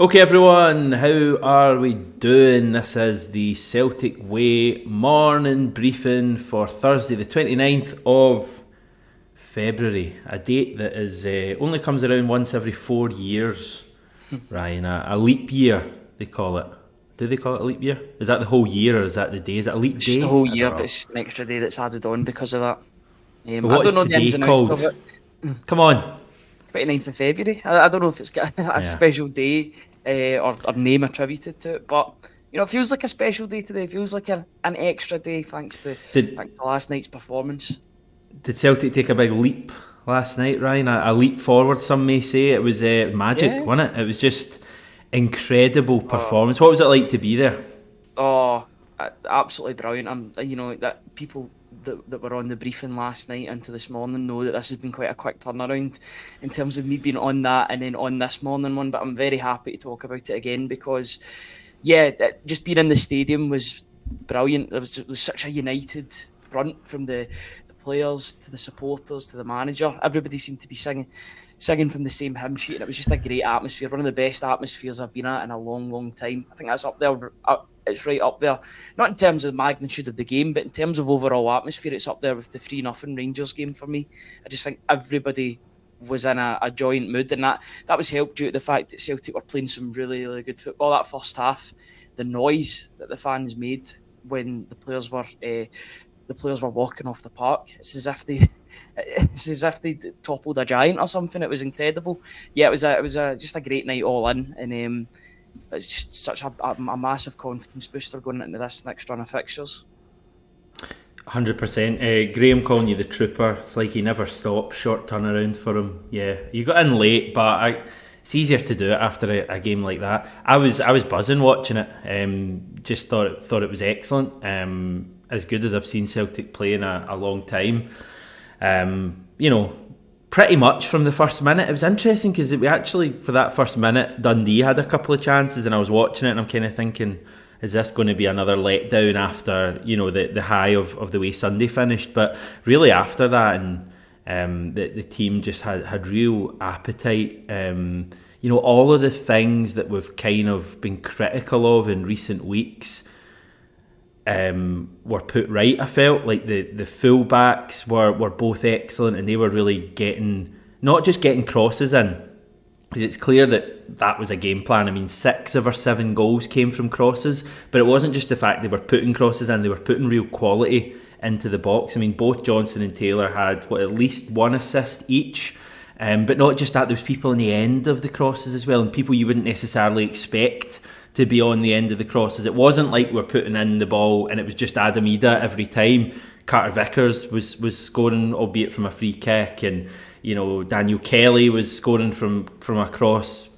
Okay everyone, how are we doing? This is the Celtic Way morning briefing for Thursday the 29th of February, a date that is only comes around once every 4 years, Ryan, a leap year they call it. Do they call it a leap year? Is that the whole year or is that the day? Is it a leap It's just day? the whole I year, don't but know. it's just an extra day that's added on because of that. I What don't is know the ins today and outs of called? it. Come on. 29th of February. I don't know if it's got a Yeah. special day or name attributed to it, but it feels like a special day today. It feels like an extra day thanks to Did last night's performance. Did Celtic take a big leap last night, Ryan? A leap forward, some may say. It was magic, Yeah. wasn't it? It was just incredible Oh, performance. What was it like to be there? absolutely brilliant. That people that were on the briefing last night into this morning know that this has been quite a quick turnaround in terms of me being on that and then on this morning one. But I'm very happy to talk about it again because, just being in the stadium was brilliant. There was such a united front from the players to the supporters to the manager. Everybody seemed to be singing from the same hymn sheet, and it was just a great atmosphere. One of the best atmospheres I've been at in a long, long time. I think that's up there. It's right up there. Not in terms of the magnitude of the game, but in terms of overall atmosphere, it's up there with the 3-0 Rangers game for me. I just think everybody was in a joint mood, and that was helped due to the fact that Celtic were playing some really, really good football. That first half, the noise that the fans made when the players were walking off the park. It's as if they toppled a giant or something. It was incredible. Yeah, it was just a great night all in, and it's just such a massive confidence booster going into this next run of fixtures. 100%. Graham calling you the trooper. It's like he never stopped. Short turnaround for him. Yeah, you got in late, but it's easier to do it after a game like that. I was buzzing watching it. Just thought it was excellent. As good as I've seen Celtic play in a long time. Pretty much from the first minute. It was interesting because we actually, for that first minute, Dundee had a couple of chances and I was watching it and I'm kind of thinking, is this going to be another letdown after, the high of the way Sunday finished? But really after that, and the team just had real appetite. All of the things that we've kind of been critical of in recent weeks were put right. I felt like the full-backs were both excellent and they were really not just getting crosses in. It's clear that was a game plan. I mean, 6 of our 7 goals came from crosses, but it wasn't just the fact they were putting crosses in, they were putting real quality into the box. I mean, both Johnson and Taylor had at least 1 assist each, but not just that, there was people on the end of the crosses as well, and people you wouldn't necessarily expect to be on the end of the crosses. It wasn't like we're putting in the ball and it was just Adam Ida every time. Carter Vickers was scoring, albeit from a free kick, and Daniel Kelly was scoring from a cross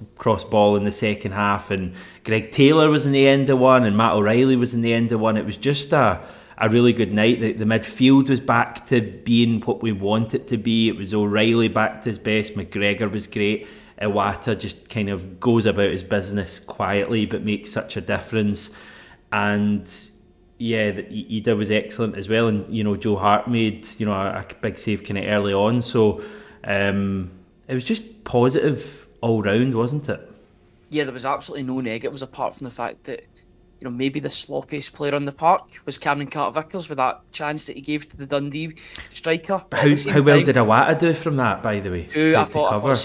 ball in the second half, and Greg Taylor was in the end of one, and Matt OReilly was in the end of one. It was just a really good night. The midfield was back to being what we want it to be. It was OReilly back to his best. McGregor was great. Iwata just kind of goes about his business quietly but makes such a difference. And yeah, Ida was excellent as well, and Joe Hart made a big save kind of early on. So it was just positive all round, wasn't it? Yeah, there was absolutely no negatives apart from the fact that maybe the sloppiest player on the park was Cameron Carter-Vickers with that chance that he gave to the Dundee striker. But how well did Iwata do from that, by the way? I cover?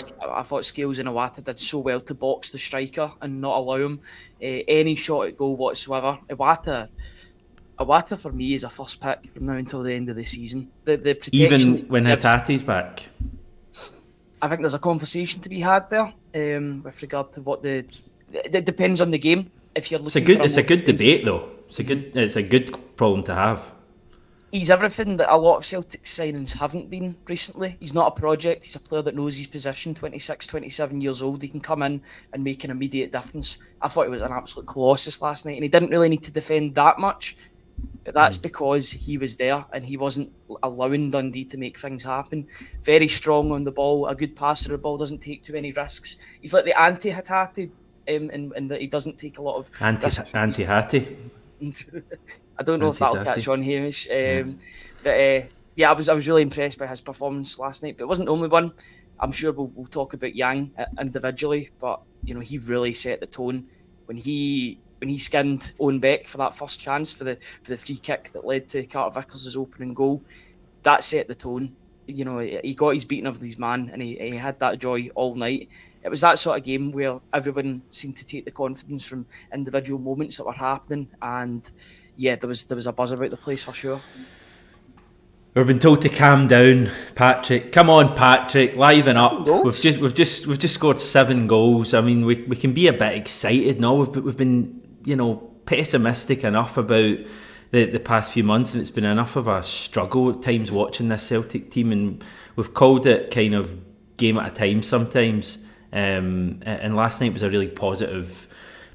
thought Scales and Iwata did so well to box the striker and not allow him any shot at goal whatsoever. Iwata for me is a first pick from now until the end of the season. The protection, even when Hatate's back. I think there's a conversation to be had there with regard to it depends on the game. If you're looking, it's a good debate though. It's a good problem to have. He's everything that a lot of Celtic signings haven't been recently. He's not a project. He's a player that knows his position. 26, 27 years old. He can come in and make an immediate difference. I thought he was an absolute colossus last night, and he didn't really need to defend that much. But that's because he was there and he wasn't allowing Dundee to make things happen. Very strong on the ball, a good passer of the ball, doesn't take too many risks. He's like the anti-Hatate in that he doesn't take a lot of anti-Hattie. I don't know if that'll catch on, Hamish. But I was really impressed by his performance last night. But it wasn't the only one. I'm sure we'll talk about Yang individually, but he really set the tone when he skinned Owen Beck for that first chance for the free kick that led to Carter Vickers' opening goal. That set the tone. He got his beating of his man, and he had that joy all night. It was that sort of game where everyone seemed to take the confidence from individual moments that were happening, and yeah, there was a buzz about the place for sure. We've been told to calm down, Patrick. Come on, Patrick, liven up. We've just scored 7 goals. I mean, we can be a bit excited now. We've been pessimistic enough about the past few months, and it's been enough of a struggle at times watching this Celtic team, and we've called it kind of game at a time sometimes. And last night was a really positive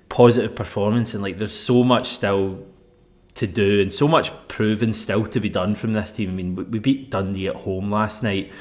performance, and there's so much still to do and so much proving still to be done from this team. I mean, we beat Dundee at home last night.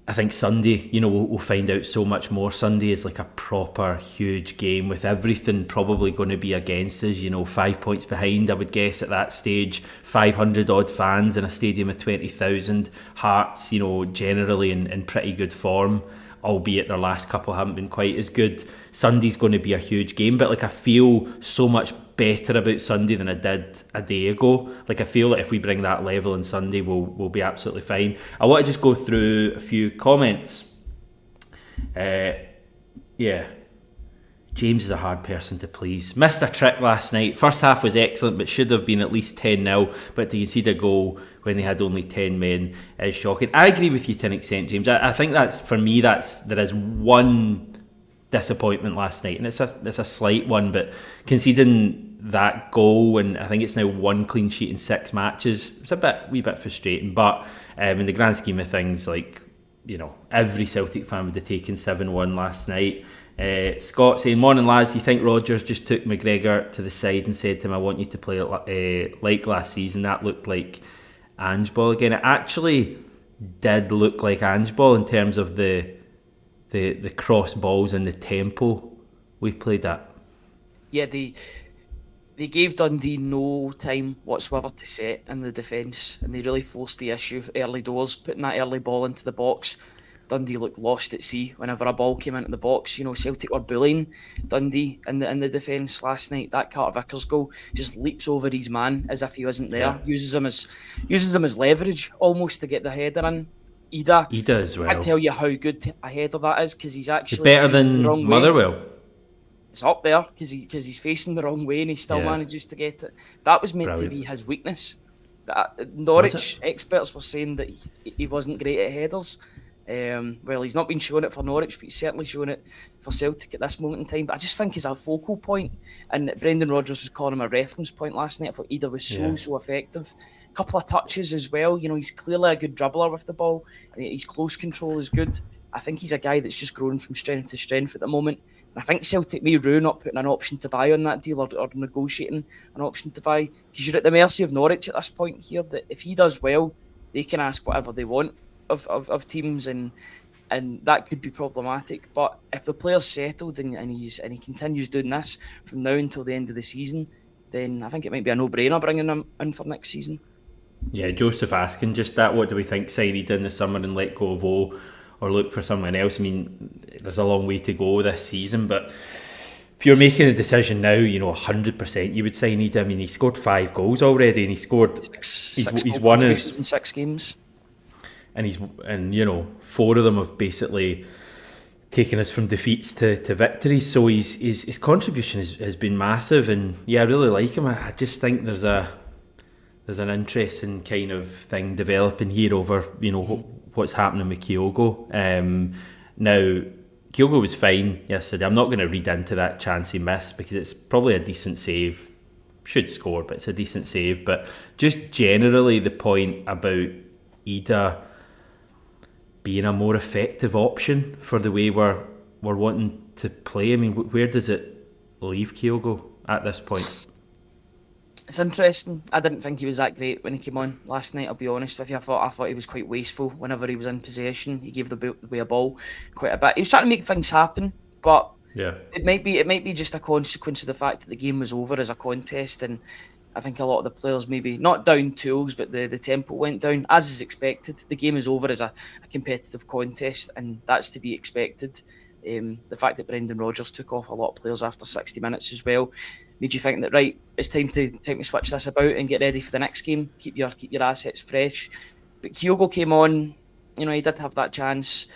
I think Sunday, we'll find out so much more. Sunday is like a proper huge game with everything probably going to be against us. 5 points behind, I would guess at that stage. 500 odd fans in a stadium of 20,000. Hearts, generally in pretty good form, albeit their last couple haven't been quite as good. Sunday's going to be a huge game, but I feel so much better about Sunday than I did a day ago. I feel like if we bring that level on Sunday, we'll be absolutely fine. I want to just go through a few comments. James is a hard person to please. Missed a trick last night. First half was excellent, but should have been at least 10-0. But to concede a goal when they had only 10 men is shocking. I agree with you to an extent, James. I think that's, for me, there is one disappointment last night, and it's a slight one, but conceding that goal, and I think it's now 1 clean sheet in 6 matches, it's a wee bit frustrating. But in the grand scheme of things, every Celtic fan would have taken 7-1 last night. Scott saying, morning lads, do you think Rodgers just took McGregor to the side and said to him, I want you to play like last season? That looked like Ange ball again. It actually did look like Ange ball in terms of the cross balls and the tempo we played at. Yeah, they gave Dundee no time whatsoever to set in the defence, and they really forced the issue early doors, putting that early ball into the box. Dundee looked lost at sea whenever a ball came into the box. Celtic were bullying Dundee in the defence last night. That Carter Vickers goal just leaps over his man as if he wasn't there. Yeah. Uses them as leverage almost to get the header in. Ida as well. I can't tell you how good a header that is, because he's actually better than Motherwell. It's up there because he's facing the wrong way and he still manages to get it. That was meant to be his weakness. Norwich experts were saying that he wasn't great at headers. Well, he's not been showing it for Norwich, but he's certainly showing it for Celtic at this moment in time. But I just think he's a focal point, and Brendan Rodgers was calling him a reference point last night. I thought Ida was so effective. A couple of touches as well. He's clearly a good dribbler with the ball, and his close control is good. I think he's a guy that's just growing from strength to strength at the moment. And I think Celtic may rue not putting an option to buy on that deal, or negotiating an option to buy, because you're at the mercy of Norwich at this point here, that if he does well, they can ask whatever they want of teams, and that could be problematic. But if the player's settled and he continues doing this from now until the end of the season, then I think it might be a no-brainer bringing him in for next season. Yeah, Joseph asking just that, what do we think, sign Ida in the summer and let go of O, or look for someone else? I mean, there's a long way to go this season, but if you're making a decision now, 100% you would sign Ida. I mean, he scored 5 goals already, and he scored he's won his in 6 games. And 4 of them have basically taken us from defeats to victories. So his contribution has been massive, and I really like him. I just think there's an interesting kind of thing developing here over what's happening with Kyogo. Now Kyogo was fine yesterday. I'm not going to read into that chance he missed, because it's probably a decent save. Should score, but it's a decent save. But just generally the point about Ida being a more effective option for the way we're wanting to play. I mean, where does it leave Kyogo at this point? It's interesting. I didn't think he was that great when he came on last night, I'll be honest with you. I thought he was quite wasteful whenever he was in possession. He gave away a ball quite a bit. He was trying to make things happen, but it might be just a consequence of the fact that the game was over as a contest, and I think a lot of the players maybe not down tools, but the tempo went down, as is expected. The game is over as a competitive contest, and that's to be expected. The fact that Brendan Rodgers took off a lot of players after 60 minutes as well made you think that, right, it's time to switch this about and get ready for the next game. Keep your assets fresh. But Kyogo came on. He did have that chance.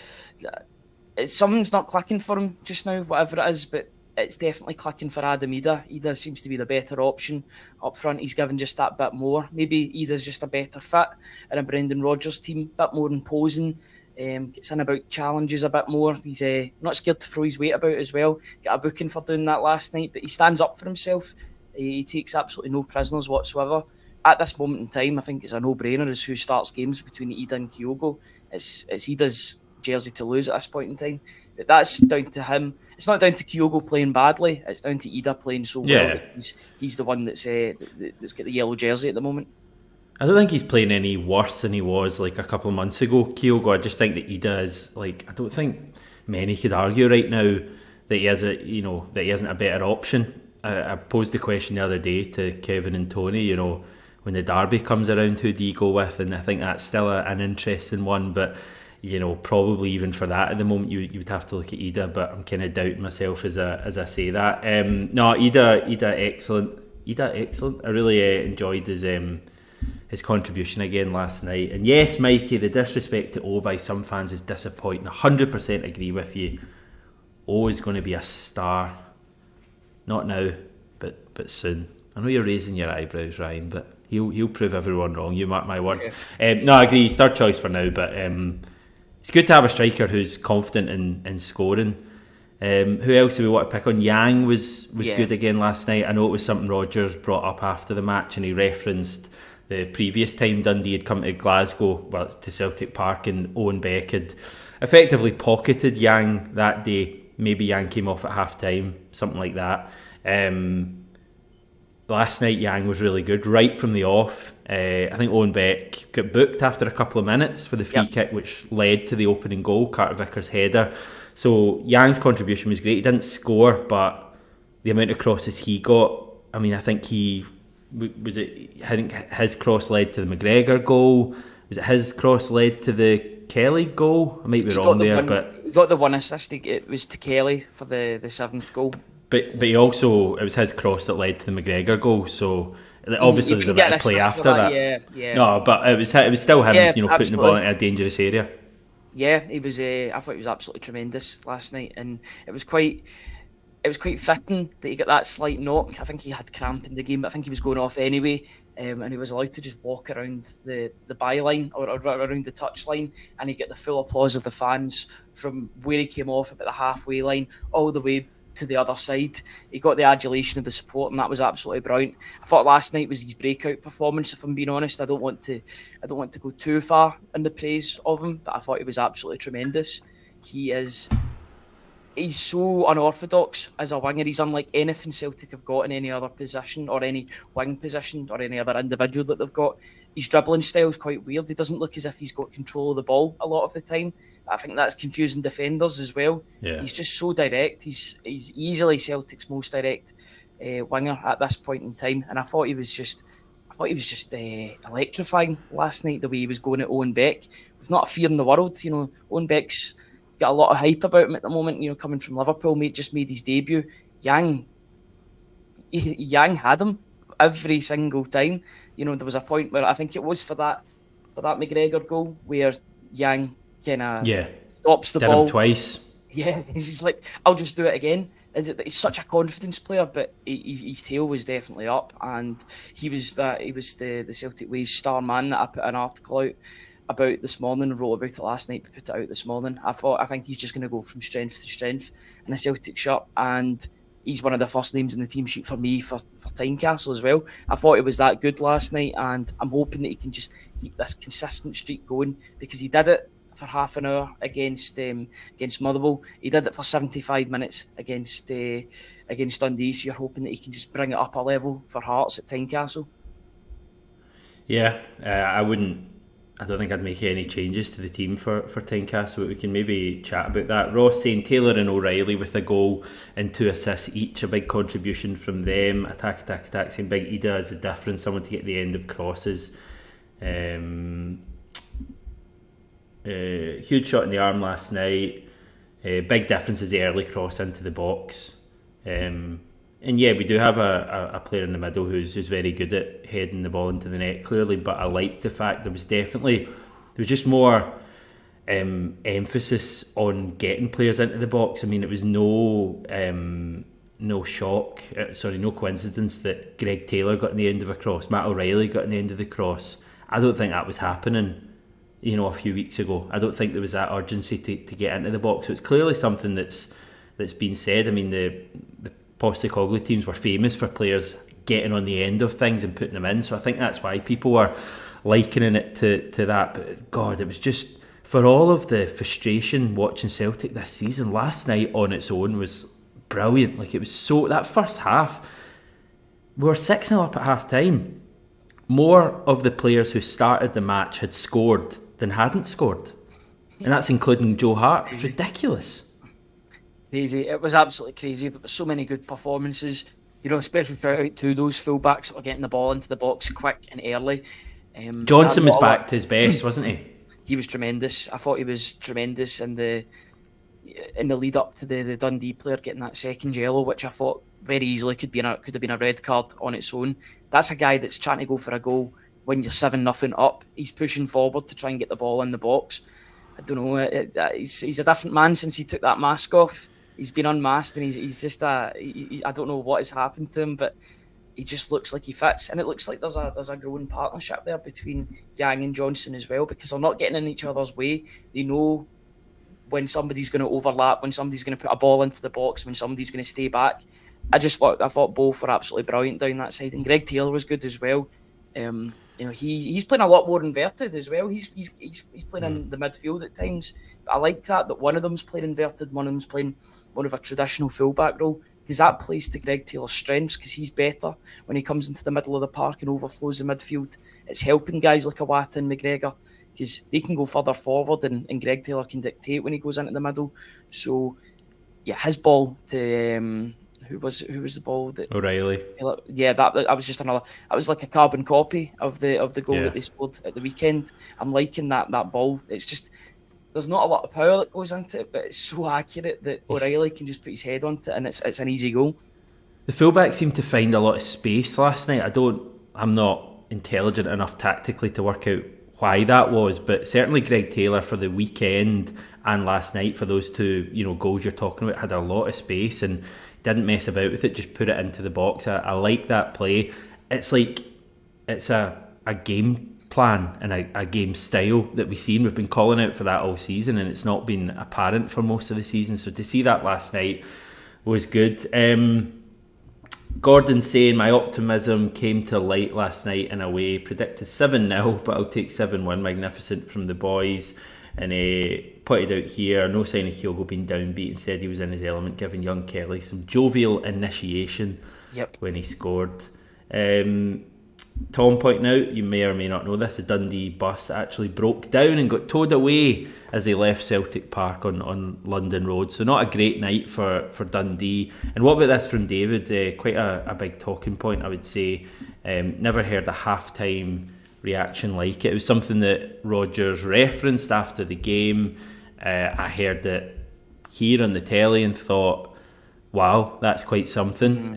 Something's not clicking for him just now, whatever it is, but it's definitely clicking for Adam Idah. Idah seems to be the better option up front. He's given just that bit more. Maybe Idah's just a better fit in a Brendan Rodgers team, a bit more imposing. Gets in about challenges a bit more. He's not scared to throw his weight about as well. Got a booking for doing that last night, but he stands up for himself. He takes absolutely no prisoners whatsoever. At this moment in time, I think it's a no-brainer as who starts games between Idah and Kyogo. It's Idah's jersey to lose at this point in time. But that's down to him. It's not down to Kyogo playing badly. It's down to Idah playing so well that he's the one that's got the yellow jersey at the moment. I don't think he's playing any worse than he was like a couple of months ago, Kyogo. I just think that Idah is like, I don't think many could argue right now that he is that he isn't a better option. I posed the question the other day to Kevin and Tony, when the derby comes around, who do you go with? And I think that's still an interesting one, but probably even for that at the moment you would have to look at Idah, but I'm kind of doubting myself as I say that. No, Idah excellent. I really enjoyed his contribution again last night. And yes, Mikey, the disrespect to O by some fans is disappointing. 100% agree with you. O is going to be a star. Not now, but soon. I know you're raising your eyebrows, Ryan, but he'll prove everyone wrong. You mark my words. Okay. No, I agree. He's third choice for now, but it's good to have a striker who's confident in scoring. Who else do we want to pick on? Yang was good again last night. I know it was something Rodgers brought up after the match, and he referenced the previous time Dundee had come to Glasgow, to Celtic Park, and Owen Beck had effectively pocketed Yang that day. Maybe Yang came off at half time, something like that. Last night Yang was really good right from the off. I think Owen Beck got booked after a couple of minutes for the free kick, which led to the opening goal, Carter Vickers' header. So Yang's contribution was great. He didn't score, but the amount of crosses he got, I mean, I think his cross led to the McGregor goal. Was it his cross led to the Kelly goal? I might be wrong there, but he got the one assist. It was to Kelly for the 7th goal. But it was his cross that led to the McGregor goal. So obviously there's a bit of play after that. Yeah. No, but it was still him, putting the ball into a dangerous area. Yeah, he was. I thought he was absolutely tremendous last night, and it was quite fitting that he got that slight knock. I think he had cramp in the game, but I think he was going off anyway, and he was allowed to just walk around the byline or around the touchline, and he got the full applause of the fans from where he came off about the halfway line all the way to the other side. He got the adulation of the support, and that was absolutely brilliant. I thought last night was his breakout performance, if I'm being honest. I don't want to go too far in the praise of him, but I thought he was absolutely tremendous. He's so unorthodox as a winger. He's unlike anything Celtic have got in any other position or any wing position or any other individual that they've got. His dribbling style is quite weird. He doesn't look as if he's got control of the ball a lot of the time. I think that's confusing defenders as well. Yeah. He's just so direct. He's easily Celtic's most direct winger at this point in time. And I thought he was just electrifying last night, the way he was going at Owen Beck. With not a fear in the world. Owen Beck's got a lot of hype about him at the moment, coming from Liverpool, just made his debut. Yang had him every single time. There was a point where I think it was for that McGregor goal where Yang kind of stops the ball. Did him twice. Yeah, he's just like, I'll just do it again. He's such a confidence player, but his tail was definitely up, and he was the Celtic Ways star man that I put an article out about this morning, wrote about it last night, but put it out this morning. I think he's just going to go from strength to strength in a Celtic shirt, and he's one of the first names in the team sheet for me for Tynecastle as well. I thought it was that good last night, and I'm hoping that he can just keep this consistent streak going, because he did it for half an hour against Motherwell. He did it for 75 minutes against Dundee, so you're hoping that he can just bring it up a level for Hearts at Tynecastle. Yeah, I don't think I'd make any changes to the team for Tynecastle, but we can maybe chat about that. Ross saying Taylor and O'Reilly with a goal and 2 assists each, a big contribution from them. Attack, saying Big Idah is a difference, someone to get the end of crosses. Huge shot in the arm last night. Big difference is the early cross into the box. And yeah, we do have a player in the middle who's very good at heading the ball into the net, clearly, but I like the fact there was just more emphasis on getting players into the box. I mean, it was no coincidence that Greg Taylor got in the end of a cross, Matt O'Reilly got in the end of the cross. I don't think that was happening, a few weeks ago. I don't think there was that urgency to get into the box. So it's clearly something that's been said. I mean, the Postecoglou teams were famous for players getting on the end of things and putting them in. So I think that's why people were likening it to that. But God, it was just, for all of the frustration watching Celtic this season, last night on its own was brilliant. Like, it was so, that first half, we were 6-0 up at half time. More of the players who started the match had scored than hadn't scored. And that's including Joe Hart. It's ridiculous. Crazy. It was absolutely crazy. There were so many good performances. Special shout out to those fullbacks that were getting the ball into the box quick and early. Johnson was back to his best, wasn't he? He was tremendous. I thought he was tremendous in the lead up to the Dundee player getting that second yellow, which I thought very easily could have been a red card on its own. That's a guy that's trying to go for a goal when you're 7-0 up. He's pushing forward to try and get the ball in the box. I don't know. He's a different man since he took that mask off. He's been unmasked, and he's just I don't know what has happened to him, but he just looks like he fits, and it looks like there's a growing partnership there between Yang and Johnson as well, because they're not getting in each other's way. They know when somebody's going to overlap, when somebody's going to put a ball into the box, when somebody's going to stay back. I thought both were absolutely brilliant down that side, and Greg Taylor was good as well. He's playing a lot more inverted as well. He's playing in the midfield at times. But I like that one of them's playing inverted, one of them's playing more of a traditional fullback role, because that plays to Greg Taylor's strengths, because he's better when he comes into the middle of the park and overflows the midfield. It's helping guys like Awata and McGregor, because they can go further forward, and Greg Taylor can dictate when he goes into the middle. So yeah, his ball to who was the ball that O'Reilly? Yeah, that was just another. It was like a carbon copy of the goal that they scored at the weekend. I'm liking that ball. It's just, there's not a lot of power that goes into it, but it's so accurate that O'Reilly can just put his head onto it, and it's an easy goal. The fullback seemed to find a lot of space last night. I'm not intelligent enough tactically to work out why that was, but certainly Greg Taylor for the weekend and last night for those two goals you're talking about had a lot of space and didn't mess about with it, just put it into the box. I like that play. It's like it's a game plan and a game style that we've seen. We've been calling out for that all season, and it's not been apparent for most of the season. So to see that last night was good. Gordon saying, my optimism came to light last night in a way. Predicted 7-0, but I'll take 7-1. Magnificent from the boys. And pointed out here, no sign of Hyogo being downbeat. Instead, he was in his element, giving young Kelly some jovial initiation when he scored. Tom pointing out, you may or may not know this, the Dundee bus actually broke down and got towed away as they left Celtic Park on London Road. So not a great night for Dundee. And what about this from David? Quite a big talking point, I would say. Never heard a half-time reaction like it. It was something that Rodgers referenced after the game. I heard it here on the telly and thought, wow, that's quite something.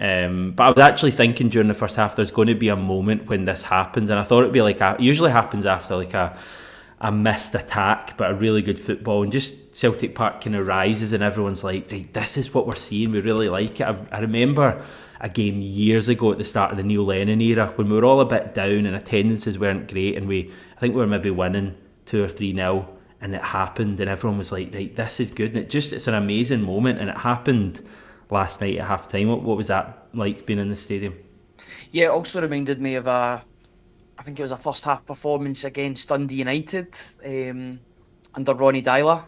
But I was actually thinking during the first half there's going to be a moment when this happens, and I thought it'd be like it usually happens after like a missed attack, but a really good football, and just Celtic Park kind of rises and everyone's like, right, this is what we're seeing, we really like it. I remember a game years ago at the start of the Neil Lennon era when we were all a bit down and attendances weren't great, and I think we were maybe winning 2 or 3-0, and it happened and everyone was like, right, this is good. And it's an amazing moment, and it happened last night at half time. What was that like, being in the stadium? Yeah, it also reminded me of I think it was a first half performance against Dundee United under Ronnie Dyler.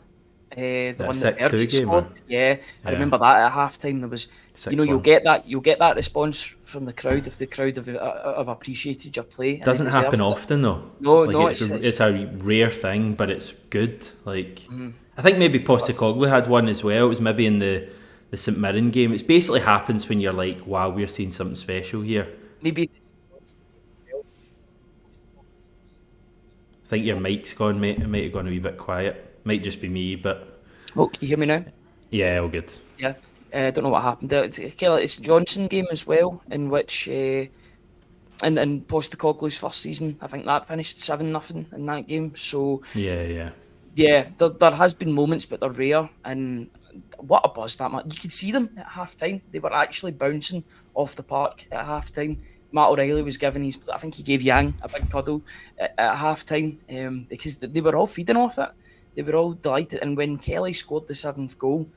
The one that Bertie scored. Yeah, I remember that at half time. There was 6-1. You'll get that response from the crowd if the crowd have appreciated your play. Doesn't happen often though. No, it's a rare thing, but it's good. Like I think maybe Postecoglou had one as well. It was maybe in the St Mirren game. It basically happens when you're like, wow, we're seeing something special here. Maybe. I think your mic's gone, mate. It might have gone a wee bit quiet. Might just be me, but... Oh, can you hear me now? Yeah, all good. Yeah. I don't know what happened there. It's Johnson game as well, in which in Postecoglou's first season, I think that finished 7-0 in that game. So Yeah. yeah, there has been moments, but they're rare. And what a buzz that match! You could see them at half time. They were actually bouncing off the park at half time. Matt O'Reilly was giving I think he gave Yang a big cuddle at half time because they were all feeding off it. They were all delighted. And when Kelly scored the 7th goal,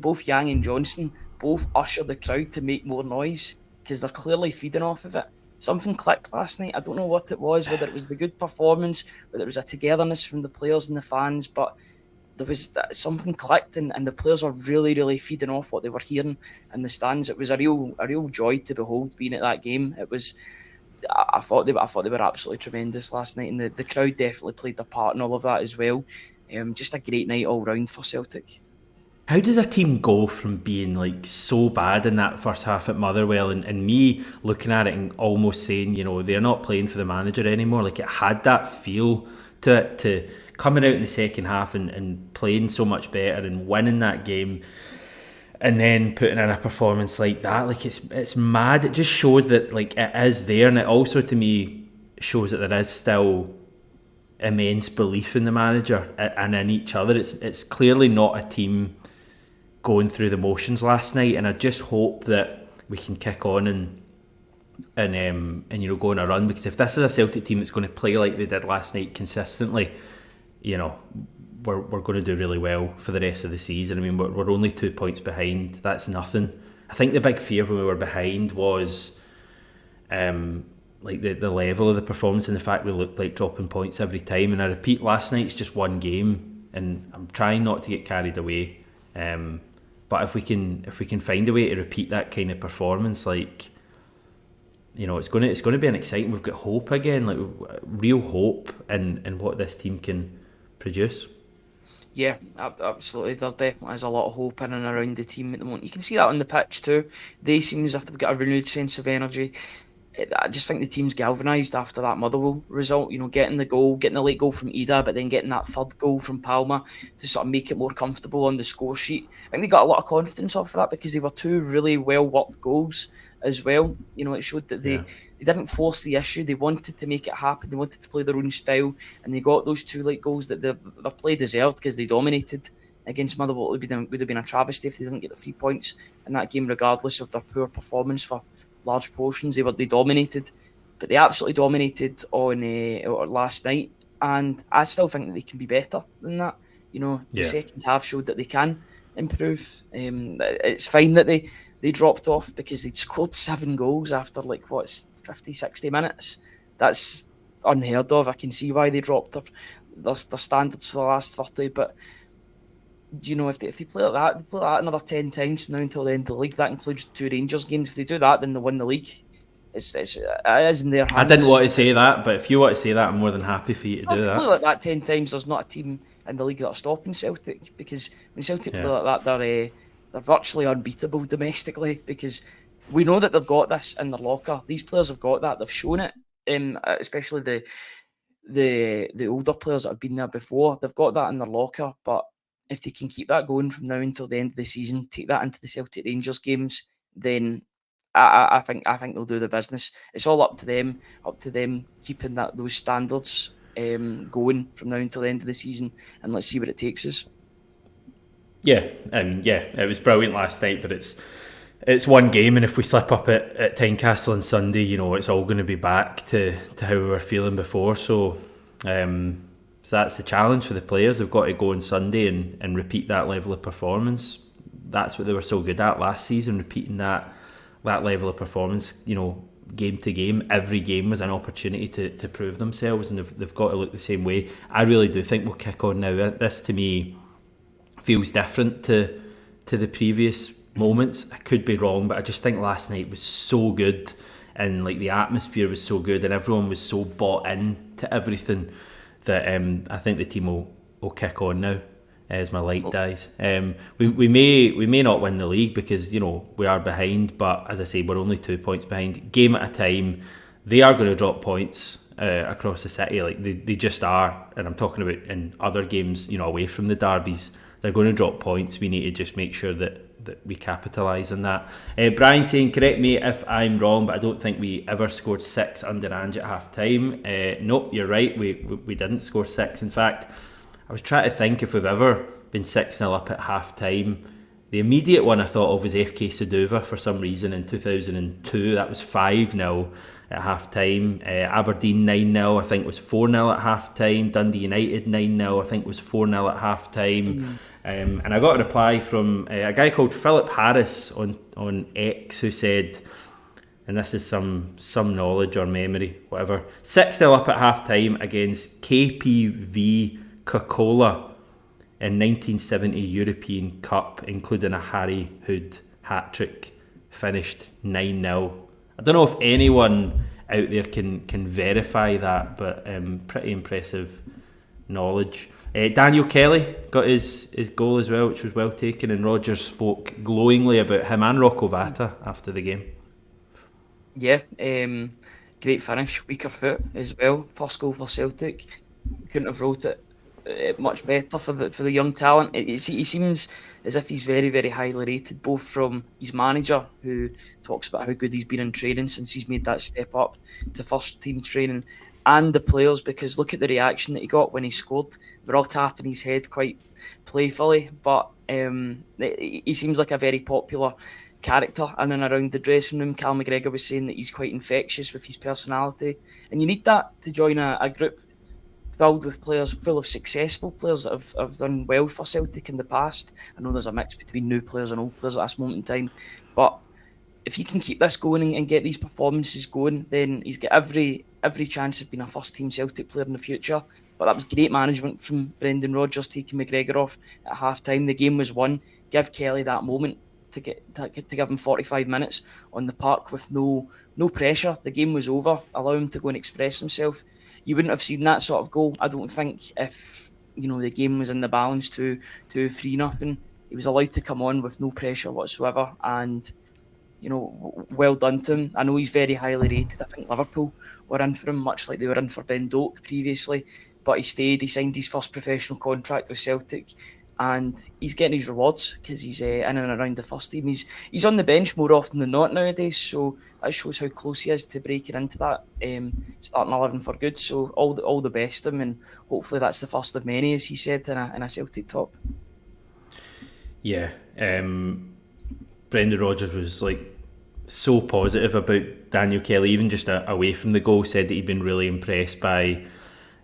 both Yang and Johnson both ushered the crowd to make more noise because they're clearly feeding off of it. Something clicked last night. I don't know what it was, whether it was the good performance, whether it was a togetherness from the players and the fans, but there was something clicked, and the players were really feeding off what they were hearing in the stands. It was a real joy to behold being at that game. It was. I thought they were absolutely tremendous last night, and the crowd definitely played their part in all of that as well. Just a great night all round for Celtic. How does a team go from being like so bad in that first half at Motherwell and me looking at it and almost saying, they're not playing for the manager anymore? Like, it had that feel to it, to coming out in the second half and playing so much better and winning that game and then putting in a performance like that. Like, it's mad. It just shows that like it is there, and it also to me shows that there is still immense belief in the manager and in each other. It's clearly not a team going through the motions last night, and I just hope that we can kick on and go on a run, because if this is a Celtic team that's going to play like they did last night consistently, we're going to do really well for the rest of the season. I mean, we're only 2 points behind. That's nothing. I think the big fear when we were behind was like the level of the performance and the fact we looked like dropping points every time. And I repeat, last night's just one game, and I'm trying not to get carried away. But if we can find a way to repeat that kind of performance, like, it's going to be an exciting. We've got hope again, like real hope in what this team can produce. Yeah, absolutely. There definitely is a lot of hope in and around the team at the moment. You can see that on the pitch too. They seem as if they've got a renewed sense of energy. I just think the team's galvanised after that Motherwell result. Getting the late goal from Ida, but then getting that third goal from Palma to sort of make it more comfortable on the score sheet. I think they got a lot of confidence off of that because they were two really well worked goals as well. It showed that they didn't force the issue. They wanted to make it happen. They wanted to play their own style, and they got those two late goals that their play deserved because they dominated against Motherwell. It would have been a travesty if they didn't get the 3 points in that game, regardless of their poor performance for large portions. They dominated, but they absolutely dominated on last night, and I still think that they can be better than that. The second half showed that they can improve. It's fine that they dropped off because they'd scored 7 goals after 50-60 minutes. That's unheard of. I can see why they dropped their standards for the last 30, but if they play like that, they play like that another 10 times from now until the end of the league. That includes 2 Rangers games. If they do that, then they win the league. It is in their hands. I didn't want to say that, but if you want to say that, I'm more than happy for you to do that. If they play like that 10 times, there's not a team in the league that are stopping Celtic, because when Celtic play like that, they're virtually unbeatable domestically, because we know that they've got this in their locker. These players have got that. They've shown it, especially the older players that have been there before. They've got that in their locker, but if they can keep that going from now until the end of the season, take that into the Celtic Rangers games, then I think they'll do the business. It's all up to them keeping those standards going from now until the end of the season, and let's see where it takes us. Yeah, it was brilliant last night, but it's one game, and if we slip up at Tynecastle on Sunday, it's all going to be back to how we were feeling before. So that's the challenge for the players. They've got to go on Sunday and repeat that level of performance. That's what they were so good at last season, repeating that level of performance, game to game. Every game was an opportunity to prove themselves, and they've got to look the same way. I really do think we'll kick on now. This, to me, feels different to the previous moments. I could be wrong, but I just think last night was so good, and the atmosphere was so good, and everyone was so bought in to everything that I think the team will kick on now as my light dies. We may not win the league because we are behind, but as I say, we're only 2 points behind. Game at a time, they are going to drop points across the city. They just are, and I'm talking about in other games, away from the derbies. they're going to drop points. We need to just make sure that we capitalise on that. Brian saying, correct me if I'm wrong, but I don't think we ever scored 6 under Ange at half time. Nope, you're right, we didn't score 6. In fact, I was trying to think if we've ever been 6-0 up at half time. The immediate one I thought of was FK Saduva for some reason in 2002. That was 5-0 at half time. Aberdeen 9-0, I think was 4-0 at half time. Dundee United 9-0, I think was 4-0 at half time. And I got a reply from a guy called Philip Harris on X, who said, and this is some knowledge or memory, whatever, 6-0 up at half time against KPV Coca-Cola in 1970 European Cup, including a Harry Hood hat-trick, finished 9-0. I don't know if anyone out there can verify that, but pretty impressive knowledge. Daniel Kelly got his goal as well, which was well taken, and Rodgers spoke glowingly about him and Rocco Vata after the game. Yeah, great finish, weaker foot as well. First goal for Celtic. Couldn't have wrote it much better for the young talent. He seems as if he's very, very highly rated, both from his manager, who talks about how good he's been in training since he's made that step up to first team training, and the players, because look at the reaction that he got when he scored. They're all tapping his head quite playfully, but he seems like a very popular character in and around the dressing room. Cal McGregor was saying that he's quite infectious with his personality, and you need that to join a group filled with players, full of successful players that have done well for Celtic in the past. I know there's a mix between new players and old players at this moment in time, but if you can keep this going and get these performances going, then he's got every chance of being a first team Celtic player in the future. But that was great management from Brendan Rodgers, taking McGregor off at half time. The game was won. Give Kelly that moment to give him 45 minutes on the park with no pressure. The game was over. Allow him to go and express himself. You wouldn't have seen that sort of goal, I don't think, if the game was in the balance 2-3-0. He was allowed to come on with no pressure whatsoever, and well done to him. I know he's very highly rated. I think Liverpool were in for him, much like they were in for Ben Doak previously, but he stayed. He signed his first professional contract with Celtic, and he's getting his rewards because he's in and around the first team. He's on the bench more often than not nowadays, so that shows how close he is to breaking into that starting 11 for good. So all the best to him, and hopefully that's the first of many, as he said, in a Celtic top. Yeah, Brendan Rodgers was so positive about Daniel Kelly, even just away from the goal. Said that he'd been really impressed by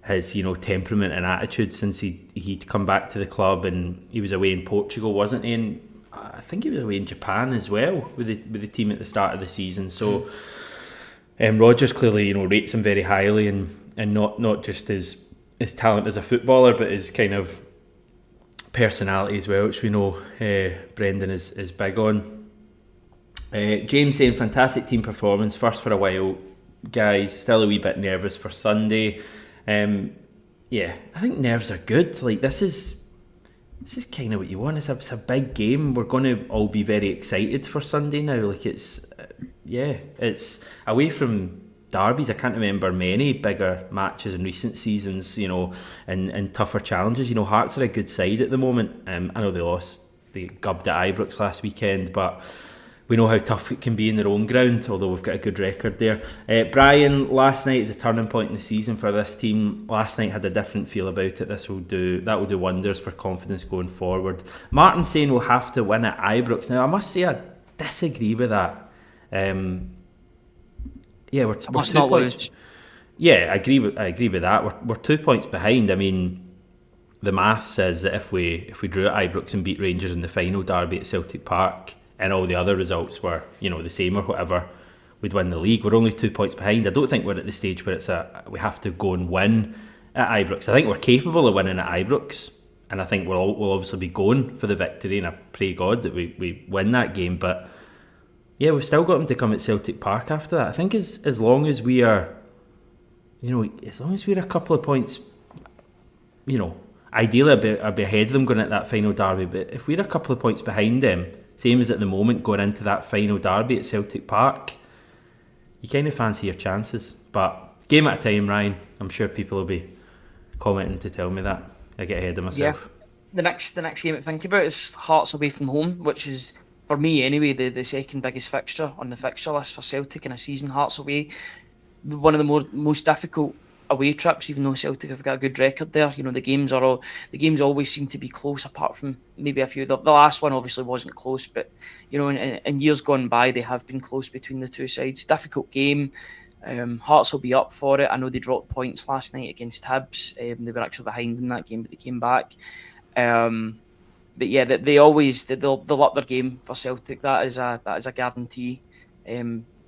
his temperament and attitude since he'd come back to the club, and he was away in Portugal, wasn't he? And I think he was away in Japan as well with the team at the start of the season. So Rodgers clearly rates him very highly, and not just his talent as a footballer, but his kind of personality as well, which we know Brendan is big on. James saying, fantastic team performance, first for a while, guys. Still a wee bit nervous for Sunday. Yeah, I think nerves are good. This is kind of what you want. It's a big game. We're going to all be very excited for Sunday now. It's away from derbies. I can't remember many bigger matches in recent seasons, and tougher challenges. Hearts are a good side at the moment. I know they gubbed at Ibrox last weekend, but we know how tough it can be in their own ground, although we've got a good record there. Brian, last night is a turning point in the season for this team. Last night had a different feel about it. That will do wonders for confidence going forward. Martin saying we'll have to win at Ibrox. Now, I must say I disagree with that. We're 2 points. Yeah, I agree with that. We're 2 points behind. I mean, the math says that if we drew at Ibrox and beat Rangers in the final derby at Celtic Park, and all the other results were, the same or whatever, we'd win the league. We're only 2 points behind. I don't think we're at the stage where we have to go and win at Ibrox. I think we're capable of winning at Ibrox, and I think we'll obviously be going for the victory, and I pray God that we win that game. But yeah, we've still got them to come at Celtic Park after that. I think as long as we are, as long as we're a couple of points, ideally I'd be ahead of them going at that final derby. But if we're a couple of points behind them, same as at the moment, going into that final derby at Celtic Park, you kind of fancy your chances. But game at a time, Ryan. I'm sure people will be commenting to tell me that. I get ahead of myself. The next game to think about is Hearts away from home, which is, for me anyway, the second biggest fixture on the fixture list for Celtic in a season. Hearts away, one of the most difficult away trips, even though Celtic have got a good record there. The games always seem to be close, apart from maybe a few. The last one obviously wasn't close, but in years gone by they have been close between the two sides. Difficult game. Hearts will be up for it. I know they dropped points last night against Hibs. They were actually behind in that game, but they came back. But yeah, they'll up their game for Celtic. That is a guarantee.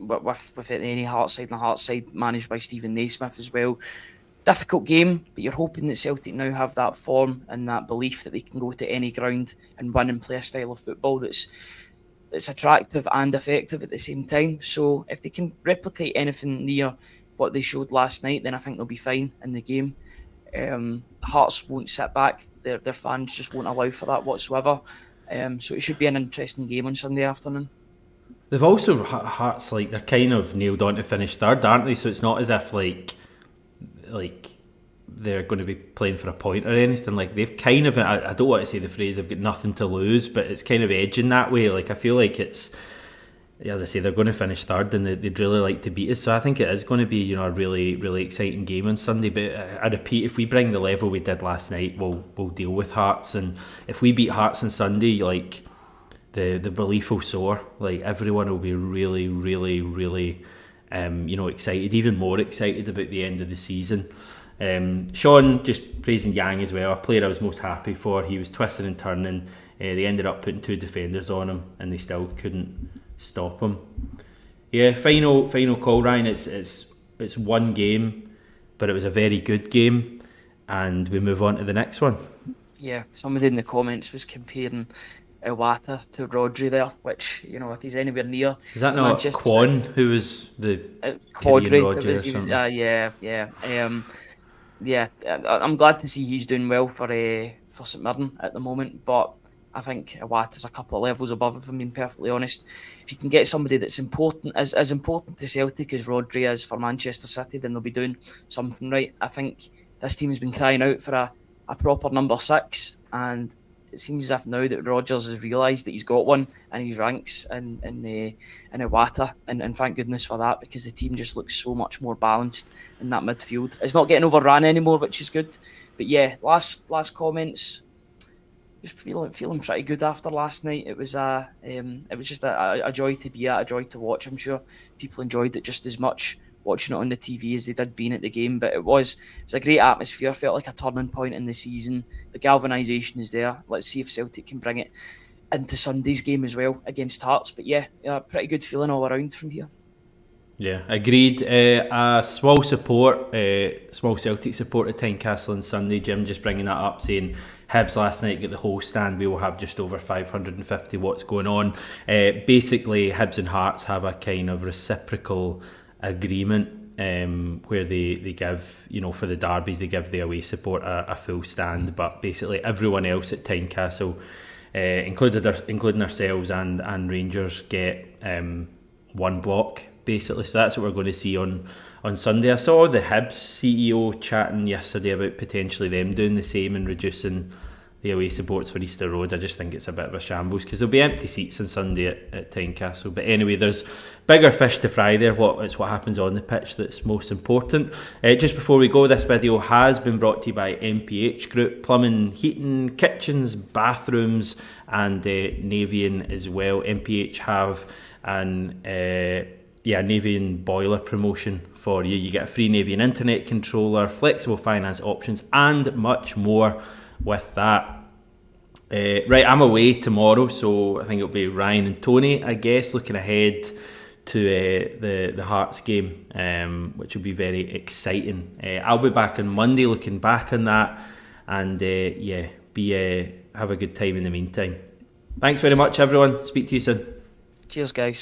With any Hearts side, and the Hearts side managed by Stephen Naismith as well. Difficult game, but you're hoping that Celtic now have that form and that belief that they can go to any ground and win and play a style of football that's attractive and effective at the same time. So if they can replicate anything near what they showed last night, then I think they'll be fine in the game. Hearts won't sit back. Their fans just won't allow for that whatsoever. So it should be an interesting game on Sunday afternoon. They've also, Hearts, they're kind of nailed on to finish third, aren't they? So it's not as if like they're going to be playing for a point or anything. They've kind of, I don't want to say the phrase they've got nothing to lose, but it's kind of edging that way. I feel like it's, as I say, they're going to finish third and they'd really like to beat us. So I think it is going to be, a really, really exciting game on Sunday. But I repeat, if we bring the level we did last night, we'll deal with Hearts. And if we beat Hearts on Sunday, the belief will soar. Everyone will be really, really, really, excited, even more excited about the end of the season. Sean just praising Yang as well, a player I was most happy for. He was twisting and turning. They ended up putting two defenders on him, and they still couldn't stop him. Yeah, final call, Ryan. It's one game, but it was a very good game, and we move on to the next one. Yeah, somebody in the comments was comparing Iwata to Rodri there, which, if he's anywhere near... Is that not Quan, who was the Quadri? I'm glad to see he's doing well for St Mirren at the moment, but I think Iwata's a couple of levels above, if I'm being perfectly honest. If you can get somebody that's important, as important to Celtic as Rodri is for Manchester City, then they'll be doing something right. I think this team has been crying out for a proper number 6, and it seems as if now that Rodgers has realised that he's got one in his ranks in Iwata, and thank goodness for that, because the team just looks so much more balanced in that midfield. It's not getting overrun anymore, which is good. But yeah, last comments. Just feeling pretty good after last night. It was just a joy to be at, a joy to watch. I'm sure people enjoyed it just as much watching it on the TV as they did being at the game. But it was a great atmosphere. Felt like a turning point in the season. The galvanisation is there. Let's see if Celtic can bring it into Sunday's game as well against Hearts. But yeah, pretty good feeling all around from here. Yeah, agreed. A small Celtic support at Tynecastle on Sunday. Jim just bringing that up, saying Hibs last night got the whole stand. We will have just over 550. What's going on? Basically, Hibs and Hearts have a kind of reciprocal agreement where they give, for the derbies, they give the away support a full stand, but basically everyone else at Tynecastle, including ourselves and Rangers, get one block, basically. So that's what we're going to see on Sunday. I saw the Hibs CEO chatting yesterday about potentially them doing the same and reducing the away supports for Easter Road. I just think it's a bit of a shambles, because there'll be empty seats on Sunday at Tynecastle. But anyway, there's bigger fish to fry there. It's what happens on the pitch that's most important. Just before we go, this video has been brought to you by MPH Group, plumbing, heating, kitchens, bathrooms, and Navien as well. MPH have an Navien boiler promotion for you. You get a free Navien Internet Controller, flexible finance options, and much more with that. Right, I'm away tomorrow, so I think it'll be Ryan and Tony, I guess, looking ahead to the Hearts game, which will be very exciting. I'll be back on Monday looking back on that, and have a good time in the meantime. Thanks very much, everyone. Speak to you soon. Cheers, guys.